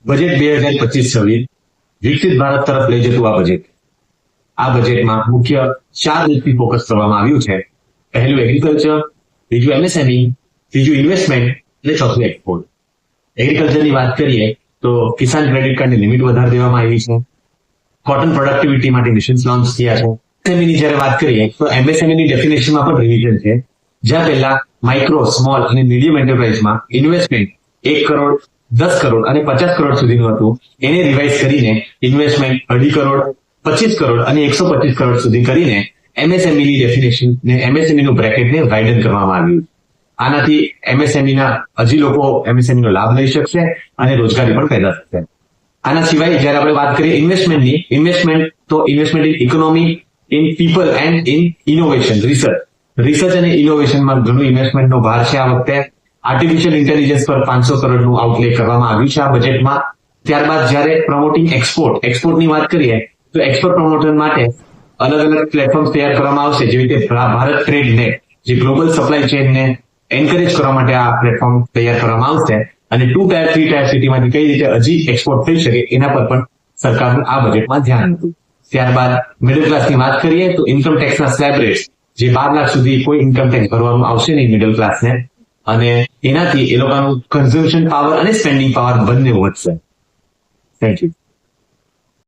Budget 2025-26 વિકસિત ભારત તરફ લઈ જતું આ બજેટ. આ બજેટમાં મુખ્ય 4 રૂટથી ફોકસ કરવામાં આવ્યું છે. પહેલું એગ્રીકલ્ચર, બીજું એમએસએમઈ, ત્રીજું ઇન્વેસ્ટમેન્ટ અને ચોથું એક્સપોર્ટ. એગ્રીકલ્ચરની વાત કરીએ તો કિસાન ક્રેડિટ કાર્ડની લિમિટ વધારી દેવામાં આવી છે. કોટન પ્રોડક્ટિવિટી માટે મિશન્સ લોન્ચ થયા છે. એમએસએમઈની જ્યારે વાત કરીએ તો એમએસએમઈની ડેફિનેશનમાં પણ રિવિઝન છે. જ્યાં પહેલા માઇક્રો, સ્મોલ અને મીડિયમ એન્ટરપ્રાઇઝમાં ઇન્વેસ્ટમેન્ટ 1 કરોડ, 10 કરોડ અને 50 કરોડ સુધીનું હતું. એને રિવાઇઝ કરીને ઇન્વેસ્ટમેન્ટ 2.5 કરોડ, 25 કરોડ અને 125 કરોડ સુધી કરીને એમએસએમઈની ડેફિનેશન ને એમએસએમઈનું બ્રેકેટને વાઇડન કરવામાં આવ્યું. આનાથી એમએસએમઈના હજી લોકો એમએસએમઈનો લાભ લઈ શકશે અને રોજગારી પણ પેદા થશે. આના સિવાય જ્યારે આપણે વાત કરીએ ઇન્વેસ્ટમેન્ટની, investment in economy, in people and in innovation, research અને ઇનોવેશનમાં ઘણું ઇન્વેસ્ટમેન્ટનો ભાર છે. આ વખતે આર્ટિફિશિયલ ઇન્ટેલિજન્સ પર 500 કરોડનું આઉટલે કરવામાં આવ્યું છે આ બજેટમાં. ત્યારબાદ જ્યારે પ્રમોટિંગ એક્સપોર્ટની વાત કરીએ તો એક્સપોર્ટ પ્રમોશન માટે અલગ અલગ પ્લેટફોર્મ તૈયાર કરવામાં આવશે. જેવી રીતે ભારત ટ્રેડ નેટ, જે ગ્લોબલ સપ્લાય ચેઇનને એન્કરેજ કરવા માટે આ પ્લેટફોર્મ તૈયાર કરવામાં આવશે. અને 2 ટાયર 3 ટાયર સિટીમાંથી કઈ રીતે હજી એક્સપોર્ટ થઈ શકે એના પર પણ સરકારનું આ બજેટમાં ધ્યાન હતું. ત્યારબાદ મિડલ ક્લાસની વાત કરીએ તો ઇન્કમ ટેક્સના સ્લેબ રેટ્સ, જે 12 લાખ સુધી કોઈ ઇન્કમ ટેક્સ ભરવાનું આવશે નહીં મિડલ ક્લાસને, અને એનાથી એ લોકોનું કન્ઝમ્પશન પાવર અને સ્પેન્ડિંગ પાવર બંને વધશે. Thank you.